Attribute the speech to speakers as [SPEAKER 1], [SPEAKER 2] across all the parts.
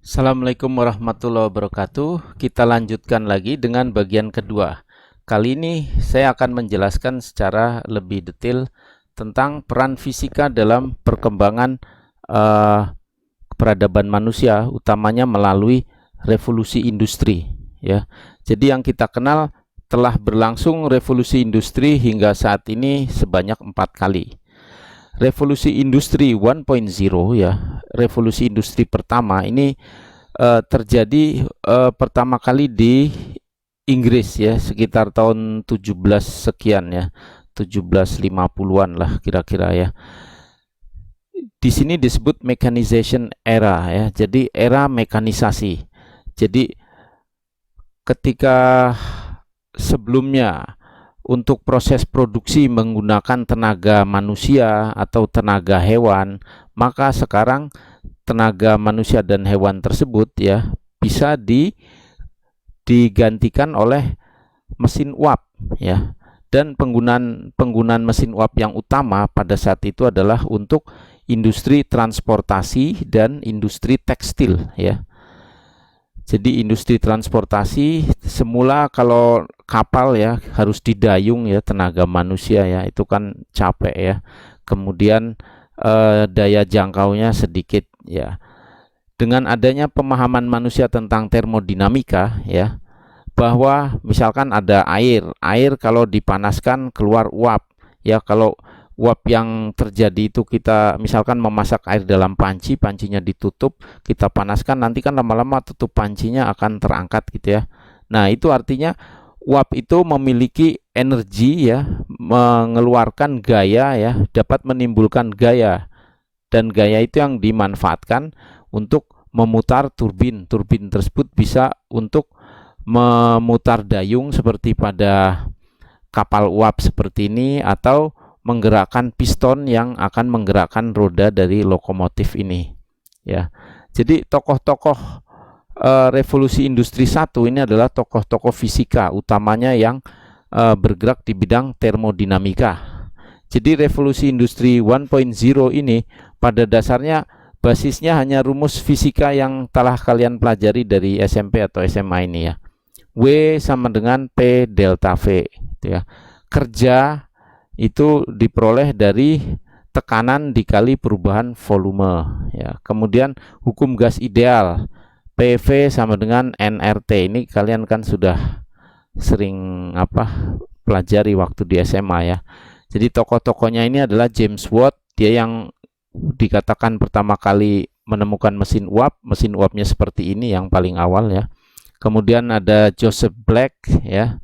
[SPEAKER 1] Assalamualaikum warahmatullahi wabarakatuh. Kita lanjutkan lagi dengan bagian kedua. Kali ini saya akan menjelaskan secara lebih detail tentang peran fisika dalam perkembangan peradaban manusia, utamanya melalui revolusi industri. Ya, jadi yang kita kenal telah berlangsung revolusi industri hingga saat ini sebanyak 4 kali. Revolusi industri 1.0 ya, revolusi industri pertama ini terjadi pertama kali di Inggris ya, sekitar tahun 17 sekian ya, 1750-an lah kira-kira ya. Di sini disebut mechanization era ya, jadi era mekanisasi. Jadi ketika sebelumnya untuk proses produksi menggunakan tenaga manusia atau tenaga hewan, maka sekarang tenaga manusia dan hewan tersebut ya bisa digantikan oleh mesin uap ya. Dan penggunaan mesin uap yang utama pada saat itu adalah untuk industri transportasi dan industri tekstil ya. Jadi industri transportasi semula kalau kapal ya harus didayung ya, tenaga manusia ya, itu kan capek ya. Kemudian daya jangkaunya sedikit ya. Dengan adanya pemahaman manusia tentang termodinamika ya, bahwa misalkan ada air kalau dipanaskan keluar uap ya. Kalau uap yang terjadi itu kita misalkan memasak air dalam panci, pancinya ditutup, kita panaskan, nanti kan lama-lama tutup pancinya akan terangkat gitu ya. Nah, itu artinya uap itu memiliki energi ya, mengeluarkan gaya ya, dapat menimbulkan gaya, dan gaya itu yang dimanfaatkan untuk memutar turbin. Turbin tersebut bisa untuk memutar dayung seperti pada kapal uap seperti ini, atau menggerakkan piston yang akan menggerakkan roda dari lokomotif ini ya. Jadi tokoh-tokoh revolusi industri 1 ini adalah tokoh-tokoh fisika utamanya yang bergerak di bidang termodinamika. Jadi revolusi industri 1.0 ini pada dasarnya basisnya hanya rumus fisika yang telah kalian pelajari dari SMP atau SMA ini ya. W sama dengan P delta V gitu ya. Kerja itu diperoleh dari tekanan dikali perubahan volume ya. Kemudian hukum gas ideal, PV sama dengan nRT. Ini kalian kan sudah sering pelajari waktu di SMA ya. Jadi tokoh-tokohnya ini adalah James Watt, dia yang dikatakan pertama kali menemukan mesin uap. Mesin uapnya seperti ini yang paling awal ya. Kemudian ada Joseph Black ya,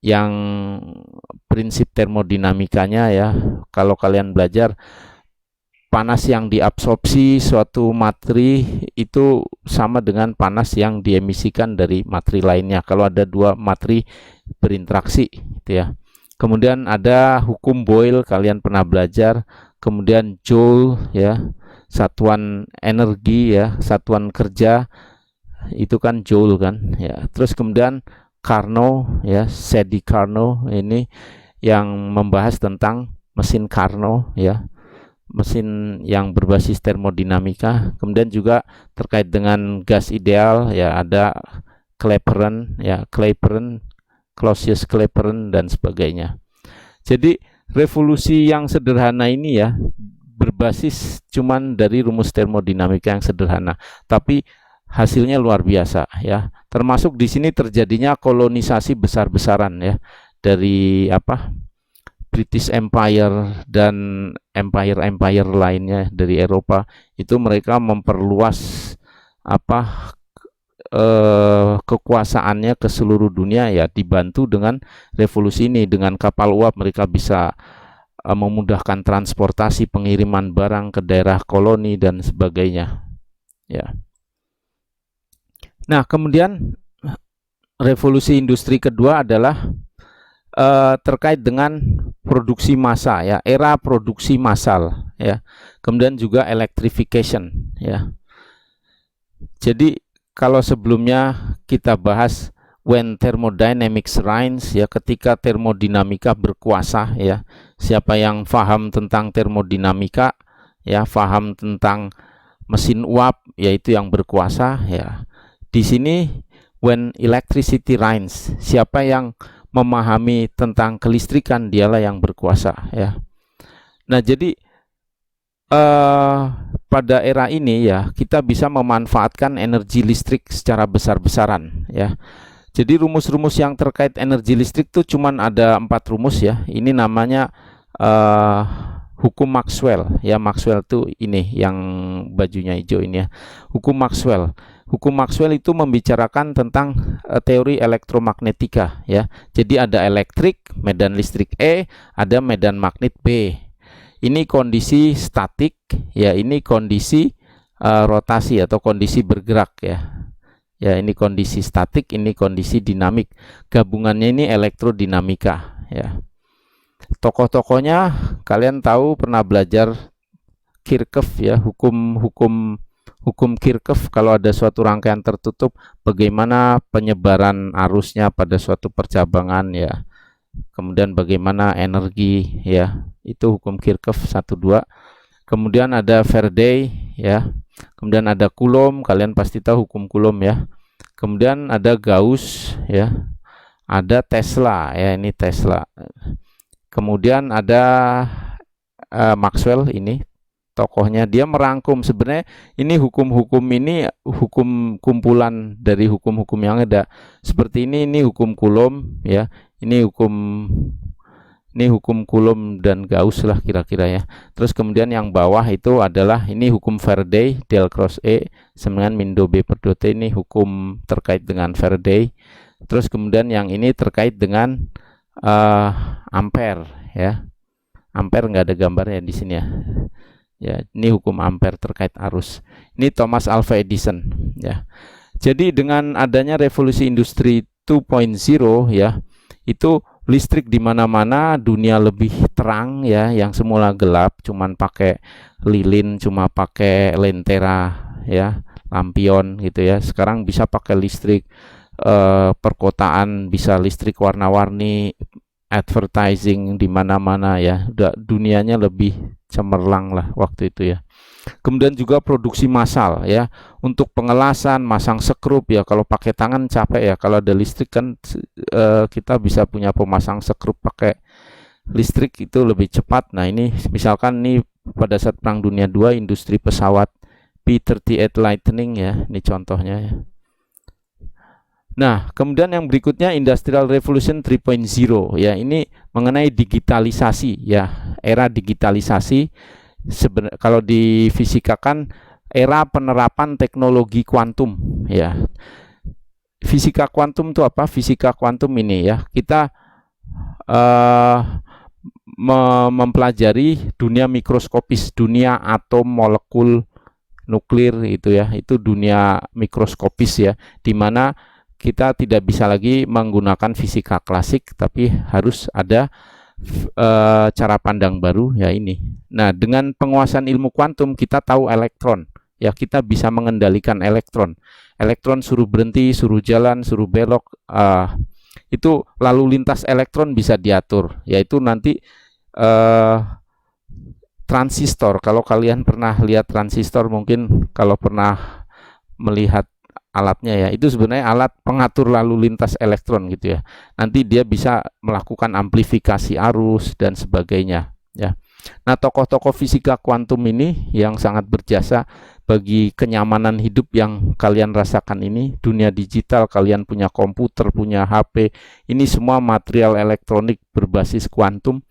[SPEAKER 1] yang prinsip termodinamikanya ya, kalau kalian belajar, panas yang diabsorpsi suatu materi itu sama dengan panas yang diemisikan dari materi lainnya kalau ada dua materi berinteraksi gitu ya. Kemudian ada hukum Boyle, kalian pernah belajar. Kemudian Joule ya, satuan energi ya, satuan kerja itu kan Joule kan ya. Terus kemudian Carnot ya, Sadi Carnot ini yang membahas tentang mesin Carnot ya, mesin yang berbasis termodinamika. Kemudian juga terkait dengan gas ideal ya, ada Clapeyron ya, Clausius Clapeyron dan sebagainya. Jadi revolusi yang sederhana ini ya berbasis cuman dari rumus termodinamika yang sederhana, tapi hasilnya luar biasa ya. Termasuk di sini terjadinya kolonisasi besar-besaran ya, dari British Empire dan empire-empire lainnya dari Eropa. Itu mereka memperluas kekuasaannya ke seluruh dunia ya, dibantu dengan revolusi ini. Dengan kapal uap mereka bisa memudahkan transportasi, pengiriman barang ke daerah koloni dan sebagainya ya. Nah, kemudian revolusi industri kedua adalah terkait dengan produksi massa ya, era produksi massal ya. Kemudian juga electrification ya. Jadi kalau sebelumnya kita bahas when thermodynamics reigns ya, ketika termodinamika berkuasa ya. Siapa yang paham tentang termodinamika ya, paham tentang mesin uap yaitu yang berkuasa ya. Di sini when electricity reigns, siapa yang memahami tentang kelistrikan dialah yang berkuasa ya. Nah, jadi pada era ini ya kita bisa memanfaatkan energi listrik secara besar-besaran ya. Jadi rumus-rumus yang terkait energi listrik tuh cuman ada 4 rumus ya. Ini namanya hukum Maxwell ya. Maxwell tuh ini yang bajunya hijau ini ya. Hukum Maxwell. Hukum Maxwell itu membicarakan tentang teori elektromagnetika ya. Jadi ada elektrik, medan listrik E, ada medan magnet B. Ini kondisi statik ya, ini kondisi rotasi atau kondisi bergerak ya. Ya, ini kondisi statik, ini kondisi dinamik. Gabungannya ini elektrodinamika ya. Tokoh-tokohnya kalian tahu, pernah belajar Kirchhoff ya, hukum Kirchhoff. Kalau ada suatu rangkaian tertutup, bagaimana penyebaran arusnya pada suatu percabangan ya. Kemudian bagaimana energi ya. Itu hukum Kirchhoff 1 2. Kemudian ada Faraday ya. Kemudian ada Coulomb, kalian pasti tahu hukum Coulomb ya. Kemudian ada Gauss ya. Ada Tesla ya, ini Tesla. Kemudian ada Maxwell, ini tokohnya. Dia merangkum sebenarnya ini hukum-hukum ini hukum kumpulan dari hukum-hukum yang ada. Seperti ini hukum Coulomb ya. Ini hukum Coulomb dan Gauss lah kira-kira ya. Terus kemudian yang bawah itu adalah ini hukum Faraday, del cross E sama dengan min do B per do T, ini hukum terkait dengan Faraday. Terus kemudian yang ini terkait dengan ampere ya. Ampere nggak ada gambarnya di sini ya. Ya, ini hukum ampere terkait arus. Ini Thomas Alva Edison ya. Jadi dengan adanya revolusi industri 2.0 ya, itu listrik di mana-mana, dunia lebih terang ya, yang semula gelap cuman pakai lilin, cuma pakai lentera ya, lampion gitu ya. Sekarang bisa pakai listrik, perkotaan bisa listrik warna-warni, advertising di mana-mana ya. Udah dunianya lebih cemerlang lah waktu itu ya. Kemudian juga produksi massal ya, untuk pengelasan, masang sekrup ya. Kalau pakai tangan capek ya, kalau ada listrik kan kita bisa punya pemasang sekrup pakai listrik, itu lebih cepat. Nah, ini misalkan nih pada saat Perang Dunia II, industri pesawat P-38 Lightning ya, ini contohnya ya. Nah, kemudian yang berikutnya Industrial Revolution 3.0 ya, ini mengenai digitalisasi ya, era digitalisasi. Kalau di fisika kan era penerapan teknologi kuantum ya. Fisika kuantum itu apa? Fisika kuantum ini ya, kita mempelajari dunia mikroskopis, dunia atom, molekul, nuklir itu ya. Itu dunia mikroskopis ya, dimana kita tidak bisa lagi menggunakan fisika klasik, tapi harus ada cara pandang baru ya ini. Nah, dengan penguasaan ilmu kuantum kita tahu elektron ya, kita bisa mengendalikan elektron. Elektron suruh berhenti, suruh jalan, suruh belok, itu lalu lintas elektron bisa diatur, yaitu nanti transistor. Kalau kalian pernah lihat transistor, mungkin kalau pernah melihat alatnya ya, itu sebenarnya alat pengatur lalu lintas elektron gitu ya. Nanti dia bisa melakukan amplifikasi arus dan sebagainya ya. Nah, tokoh-tokoh fisika kuantum ini yang sangat berjasa bagi kenyamanan hidup yang kalian rasakan ini. Dunia digital, kalian punya komputer, punya HP, ini semua material elektronik berbasis kuantum.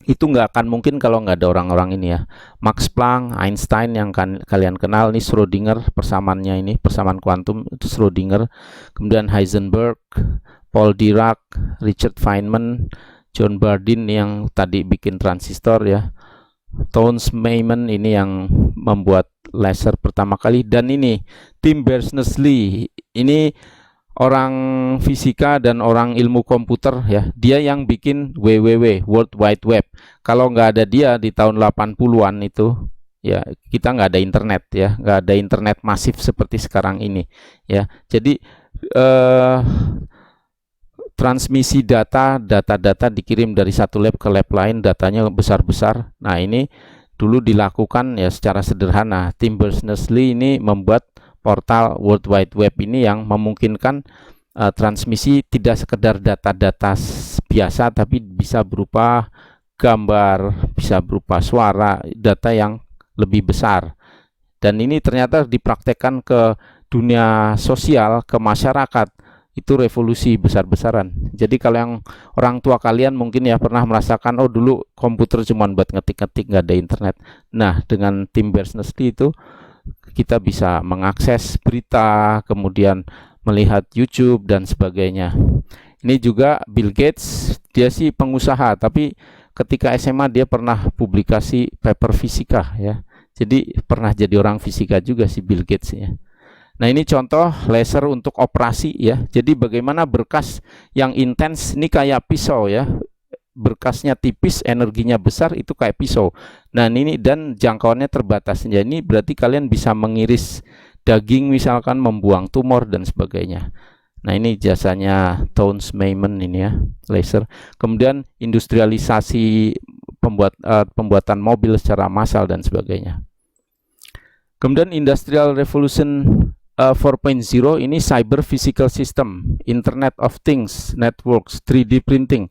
[SPEAKER 1] Itu nggak akan mungkin kalau nggak ada orang-orang ini ya. Max Planck, Einstein yang kalian kenal, nih Schrödinger, persamaannya ini, persamaan kuantum itu Schrödinger. Kemudian Heisenberg, Paul Dirac, Richard Feynman, John Bardeen yang tadi bikin transistor ya. Townes Mayman ini yang membuat laser pertama kali. Dan ini Tim Berners-Lee, ini orang fisika dan orang ilmu komputer ya, dia yang bikin WWW, World Wide Web. Kalau nggak ada dia di tahun 80-an itu ya, kita nggak ada internet ya, nggak ada internet masif seperti sekarang ini ya. Jadi transmisi data dikirim dari satu lab ke lab lain, datanya besar-besar. Nah, ini dulu dilakukan ya secara sederhana. Tim Berners-Lee ini membuat portal World Wide Web ini yang memungkinkan transmisi tidak sekedar data-data biasa, tapi bisa berupa gambar, bisa berupa suara, data yang lebih besar. Dan ini ternyata dipraktekkan ke dunia sosial, ke masyarakat, itu revolusi besar-besaran. Jadi kalau yang orang tua kalian mungkin ya pernah merasakan, oh dulu komputer cuma buat ngetik-ngetik, nggak ada internet. Nah, dengan Tim Berners-Lee itu kita bisa mengakses berita, kemudian melihat YouTube dan sebagainya. Ini juga Bill Gates, dia sih pengusaha, tapi ketika SMA dia pernah publikasi paper fisika ya. Jadi pernah jadi orang fisika juga si Bill Gates ya. Nah, ini contoh laser untuk operasi ya. Jadi bagaimana berkas yang intens ini kayak pisau ya. Berkasnya tipis, energinya besar, itu kayak pisau. Nah, ini dan jangkauannya terbatas. Ya, ini berarti kalian bisa mengiris daging misalkan, membuang tumor dan sebagainya. Nah, ini jasanya Townes Mayman ini ya, laser. Kemudian industrialisasi pembuatan mobil secara massal dan sebagainya. Kemudian Industrial Revolution 4.0 ini cyber physical system, Internet of Things, networks, 3D printing.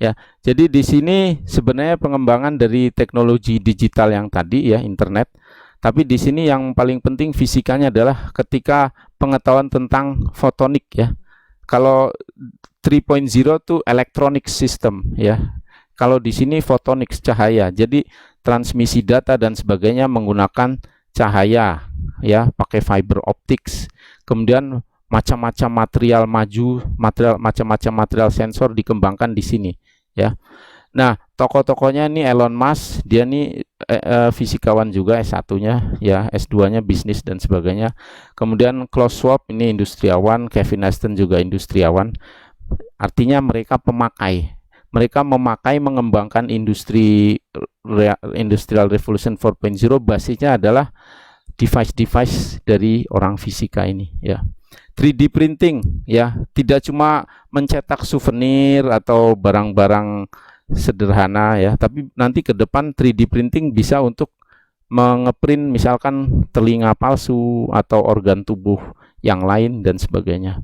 [SPEAKER 1] Ya, jadi di sini sebenarnya pengembangan dari teknologi digital yang tadi ya, internet. Tapi di sini yang paling penting fisikanya adalah ketika pengetahuan tentang fotonik ya. Kalau 3.0 itu electronic system ya. Kalau di sini fotonik cahaya. Jadi transmisi data dan sebagainya menggunakan cahaya ya, pakai fiber optics. Kemudian macam-macam material macam-macam material sensor dikembangkan di sini ya. Nah, tokoh-tokohnya ini Elon Musk, dia nih fisikawan juga S1-nya ya, S2-nya bisnis dan sebagainya. Kemudian Klaus Schwab ini industriawan, Kevin Ashton juga industriawan. Artinya mereka pemakai. Mereka mengembangkan Industrial Revolution 4.0, basisnya adalah device-device dari orang fisika ini ya. 3D printing ya, tidak cuma mencetak souvenir atau barang-barang sederhana ya, tapi nanti ke depan 3D printing bisa untuk mengeprint misalkan telinga palsu atau organ tubuh yang lain dan sebagainya.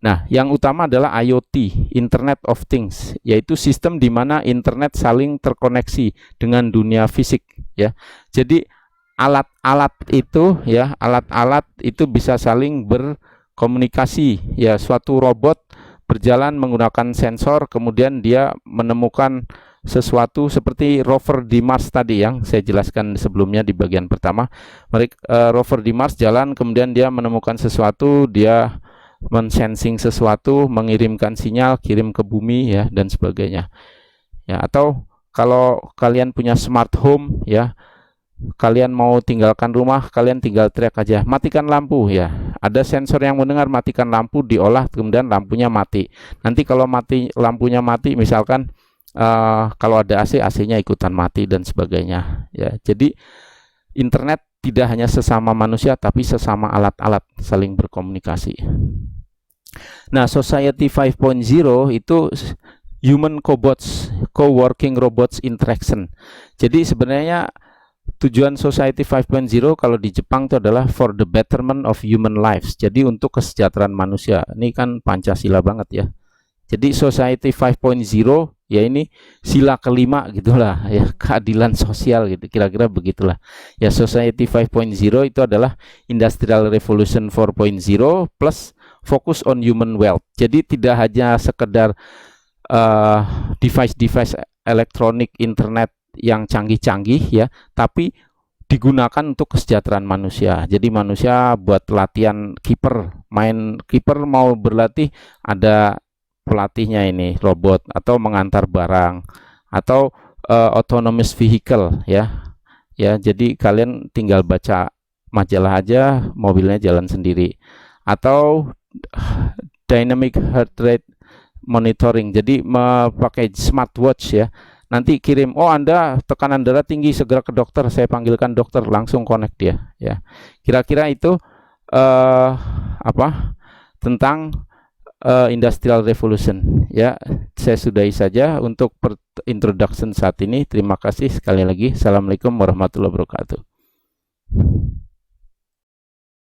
[SPEAKER 1] Nah, yang utama adalah IoT, Internet of Things, yaitu sistem di mana internet saling terkoneksi dengan dunia fisik ya. Jadi alat-alat itu bisa saling berkomunikasi ya. Suatu robot berjalan menggunakan sensor, kemudian dia menemukan sesuatu seperti rover di Mars tadi yang saya jelaskan sebelumnya di bagian pertama. Rover di Mars jalan, kemudian dia menemukan sesuatu, dia mensensing sesuatu, mengirimkan sinyal, kirim ke bumi ya dan sebagainya. Ya, atau kalau kalian punya smart home ya, kalian mau tinggalkan rumah, kalian tinggal teriak aja, matikan lampu ya. Ada sensor yang mendengar, matikan lampu, diolah, kemudian lampunya mati. Nanti kalau lampunya mati, misalkan kalau ada AC, AC-nya ikutan mati dan sebagainya. Ya, jadi internet tidak hanya sesama manusia, tapi sesama alat-alat saling berkomunikasi. Nah, Society 5.0 itu human cobots, co-working robots interaction. Jadi sebenarnya tujuan Society 5.0 kalau di Jepang itu adalah for the betterment of human lives. Jadi untuk kesejahteraan manusia. Ini kan Pancasila banget ya. Jadi Society 5.0 ya ini sila kelima gitulah ya, keadilan sosial gitu, kira-kira begitulah. Ya, Society 5.0 itu adalah Industrial Revolution 4.0 plus fokus on human wealth. Jadi tidak hanya sekedar device-device elektronik internet yang canggih-canggih ya, tapi digunakan untuk kesejahteraan manusia. Jadi manusia buat latihan kiper, main kiper mau berlatih, ada pelatihnya ini robot, atau mengantar barang, atau autonomous vehicle ya. Ya, jadi kalian tinggal baca majalah aja, mobilnya jalan sendiri. Atau dynamic heart rate monitoring. Jadi pakai smartwatch ya. Nanti kirim, oh Anda tekanan darah tinggi, segera ke dokter, saya panggilkan dokter, langsung connect dia ya. Kira-kira itu tentang Industrial Revolution. Ya, saya sudahi saja untuk introduction saat ini. Terima kasih sekali lagi. Assalamualaikum warahmatullahi wabarakatuh.